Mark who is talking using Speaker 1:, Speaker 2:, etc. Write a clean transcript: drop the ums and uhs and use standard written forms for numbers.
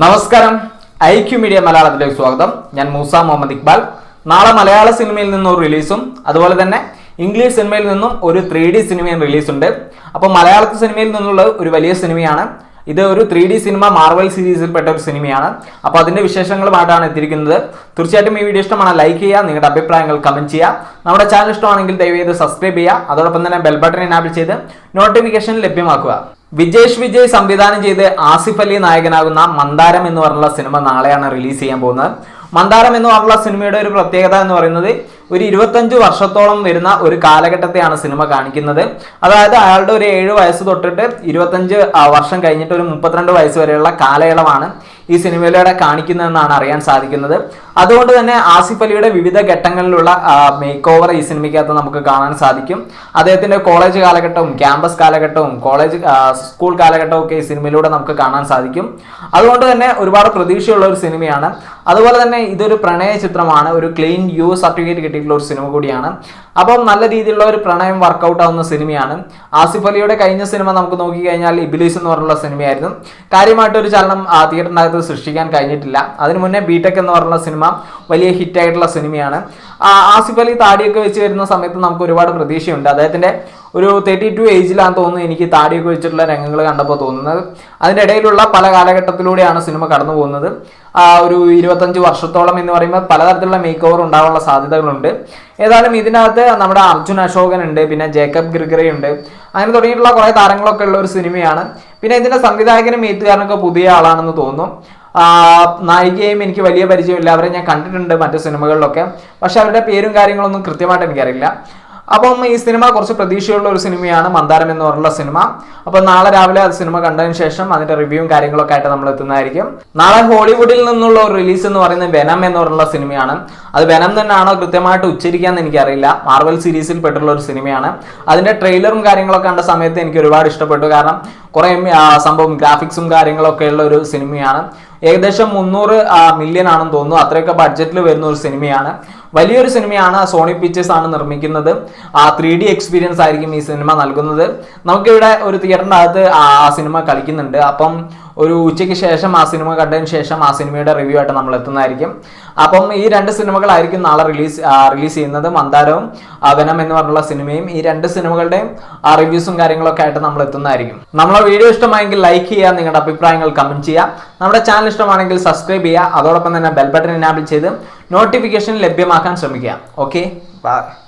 Speaker 1: നമസ്കാരം, IQ media മലയാളത്തിലേക്ക് സ്വാഗതം. ഞാൻ മൂസ മുഹമ്മദ് ഇക്ബാൽ. നാളെ മലയാള സിനിമയിൽ നിന്നും ഒരു റിലീസും അതുപോലെ തന്നെ ഇംഗ്ലീഷ് സിനിമയിൽ നിന്നും ഒരു 3D സിനിമയും റിലീസുണ്ട്. അപ്പോൾ മലയാള സിനിമയിൽ നിന്നുള്ള ഒരു വലിയ സിനിമയാണ് ഇത്. ഒരു 3D സിനിമ മാർവൽ സീരീസിൽപ്പെട്ട ഒരു സിനിമയാണ്. അപ്പോൾ അതിന്റെ വിശേഷങ്ങളുമായിട്ടാണ് എത്തിയിരിക്കുന്നത്. തീർച്ചയായിട്ടും ഈ വീഡിയോ ഇഷ്ടമാണ് ലൈക്ക് ചെയ്യുക, നിങ്ങളുടെ അഭിപ്രായങ്ങൾ കമന്റ് ചെയ്യുക. നമ്മുടെ ചാനൽ ഇഷ്ടമാണെങ്കിൽ ദയവേത് സബ്സ്ക്രൈബ് ചെയ്യുക. അതോടൊപ്പം തന്നെ ബെൽ ബട്ടൺ എനാബിൾ ചെയ്ത് നോട്ടിഫിക്കേഷൻ ലഭ്യമാക്കുക. വിജയ് സംവിധാനം ചെയ്ത് ആസിഫ് അലി നായകനാകുന്ന മന്ദാരം എന്ന് പറഞ്ഞുള്ള സിനിമ നാളെയാണ് റിലീസ് ചെയ്യാൻ പോകുന്നത്. മന്ദാരം എന്ന് പറഞ്ഞുള്ള സിനിമയുടെ ഒരു പ്രത്യേകത എന്ന് പറയുന്നത് ഒരു 25 വർഷത്തോളം വരുന്ന ഒരു കാലഘട്ടത്തെയാണ് സിനിമ കാണിക്കുന്നത്. അതായത് അയാളുടെ ഒരു 7 വയസ്സ് തൊട്ടിട്ട് 25 വർഷം കഴിഞ്ഞിട്ട് ഒരു 32 വയസ്സ് വരെയുള്ള കാലയളവാണ് ഈ സിനിമയിലൂടെ കാണിക്കുന്നതെന്നാണ് അറിയാൻ സാധിക്കുന്നത്. അതുകൊണ്ട് തന്നെ ആസിഫ് അലിയുടെ വിവിധ ഘട്ടങ്ങളിലുള്ള മേക്ക് ഓവർ ഈ സിനിമയ്ക്കകത്ത് നമുക്ക് കാണാൻ സാധിക്കും. അദ്ദേഹത്തിന്റെ കോളേജ് കാലഘട്ടവും ക്യാമ്പസ് കാലഘട്ടവും സ്കൂൾ കാലഘട്ടവും ഒക്കെ ഈ സിനിമയിലൂടെ നമുക്ക് കാണാൻ സാധിക്കും. അതുകൊണ്ട് തന്നെ ഒരുപാട് പ്രതീക്ഷയുള്ള ഒരു സിനിമയാണ്. അതുപോലെ തന്നെ ഇതൊരു പ്രണയ ചിത്രമാണ്. ഒരു ക്ലീൻ യു സർട്ടിഫിക്കറ്റ് കിട്ടിയിട്ടുള്ള ഒരു സിനിമ കൂടിയാണ്. അപ്പം നല്ല രീതിയിലുള്ള ഒരു പ്രണയം വർക്കൗട്ട് ആവുന്ന സിനിമയാണ്. ആസിഫ് അലിയുടെ കഴിഞ്ഞ സിനിമ നമുക്ക് നോക്കിക്കഴിഞ്ഞാൽ ഇബിലീസ് എന്ന് പറഞ്ഞുള്ള സിനിമയായിരുന്നു. കാര്യമായിട്ടൊരു ചലനം തിയേറ്ററിനകത്ത് സൃഷ്ടിക്കാൻ കഴിഞ്ഞിട്ടില്ല. അതിനു മുന്നേ ബിടെക് എന്ന് പറഞ്ഞുള്ള സിനിമ വലിയ ഹിറ്റായിട്ടുള്ള സിനിമയാണ്. ആസിഫ് അലി താടിയൊക്കെ വെച്ച് വരുന്ന സമയത്ത് നമുക്ക് ഒരുപാട് പ്രതീക്ഷയുണ്ട്. അദ്ദേഹത്തിന്റെ ഒരു 32 ഏജിലാണെന്ന് തോന്നുന്നു എനിക്ക് താടിയൊക്കെ വെച്ചിട്ടുള്ള രംഗങ്ങൾ കണ്ടപ്പോൾ തോന്നുന്നത്. അതിൻ്റെ ഇടയിലുള്ള പല കാലഘട്ടത്തിലൂടെയാണ് സിനിമ കടന്നു പോകുന്നത്. ഒരു 25 വർഷത്തോളം എന്ന് പറയുമ്പോൾ പലതരത്തിലുള്ള മേക്ക് ഓവർ ഉണ്ടാകാനുള്ള സാധ്യതകളുണ്ട്. ഏതായാലും ഇതിനകത്ത് നമ്മുടെ അർജുൻ അശോകൻ ഉണ്ട്, പിന്നെ ജേക്കബ് ഗ്രിഗറി ഉണ്ട്, അങ്ങനെ തുടങ്ങിയിട്ടുള്ള കുറേ താരങ്ങളൊക്കെ ഉള്ള ഒരു സിനിമയാണ്. പിന്നെ ഇതിന്റെ സംവിധായകനും എഴുത്തുകാരനൊക്കെ പുതിയ ആളാണെന്ന് തോന്നുന്നു. നായികയും എനിക്ക് വലിയ പരിചയമില്ല. അവരെ ഞാൻ കണ്ടിട്ടുണ്ട് മറ്റു സിനിമകളിലൊക്കെ, പക്ഷെ അവരുടെ പേരും കാര്യങ്ങളൊന്നും കൃത്യമായിട്ട് എനിക്കറിയില്ല. അപ്പം ഈ സിനിമ കുറച്ച് പ്രതീക്ഷയുള്ള ഒരു സിനിമയാണ് മന്ദാരം എന്ന് പറഞ്ഞുള്ള സിനിമ. അപ്പം നാളെ രാവിലെ അത് സിനിമ കണ്ടതിന് ശേഷം അതിന്റെ റിവ്യൂവും കാര്യങ്ങളൊക്കെ ആയിട്ട് നമ്മൾ എത്തുന്നതായിരിക്കും. നാളെ ഹോളിവുഡിൽ നിന്നുള്ള ഒരു റിലീസ് എന്ന് പറയുന്നത് വെനം എന്ന് പറഞ്ഞുള്ള സിനിമയാണ്. അത് വെനം തന്നെയാണോ കൃത്യമായിട്ട് ഉച്ചരിക്കാന്ന് എനിക്കറിയില്ല. മാർവൽ സീരീസിൽ പെട്ടുള്ള ഒരു സിനിമയാണ്. അതിന്റെ ട്രെയിലറും കാര്യങ്ങളൊക്കെ കണ്ട സമയത്ത് എനിക്ക് ഒരുപാട് ഇഷ്ടപ്പെട്ടു. കാരണം കുറെ സംഭവം ഗ്രാഫിക്സും കാര്യങ്ങളൊക്കെ ഉള്ള ഒരു സിനിമയാണ്. ഏകദേശം 300 മില്യൺ ആണെന്ന് തോന്നുന്നു. അത്രയൊക്കെ ബഡ്ജറ്റിൽ വരുന്ന ഒരു സിനിമയാണ്. വലിയൊരു സിനിമയാണ്. സോണി പിക്ചേഴ്സ് ആണ് നിർമ്മിക്കുന്നത്. 3D എക്സ്പീരിയൻസ് ആയിരിക്കും ഈ സിനിമ നൽകുന്നത്. നമുക്കിവിടെ ഒരു തിയേറ്ററിൻ്റെ അകത്ത് ആ സിനിമ കളിക്കുന്നുണ്ട്. അപ്പം ഒരു ഉച്ചയ്ക്ക് ശേഷം ആ സിനിമ കണ്ടതിന് ശേഷം ആ സിനിമയുടെ റിവ്യൂ ആയിട്ട് നമ്മൾ എത്തുന്നതായിരിക്കും. അപ്പം ഈ 2 സിനിമകളായിരിക്കും നാളെ റിലീസ് ചെയ്യുന്നത്. മന്ദാരവും വെനം എന്ന് പറഞ്ഞുള്ള സിനിമയും. ഈ 2 സിനിമകളുടെയും റിവ്യൂസും കാര്യങ്ങളൊക്കെ ആയിട്ട് നമ്മൾ എത്തുന്നതായിരിക്കും. നമ്മളെ വീഡിയോ ഇഷ്ടമായെങ്കിൽ ലൈക്ക് ചെയ്യുക, നിങ്ങളുടെ അഭിപ്രായങ്ങൾ കമന്റ് ചെയ്യുക. നമ്മുടെ ചാനൽ ഇഷ്ടമാണെങ്കിൽ സബ്സ്ക്രൈബ് ചെയ്യുക. അതോടൊപ്പം തന്നെ ബെൽ ബട്ടൺ എനാബിൾ ചെയ്ത് നോട്ടിഫിക്കേഷൻ ലഭ്യമാക്കാൻ ശ്രമിക്കുക. Okay, by.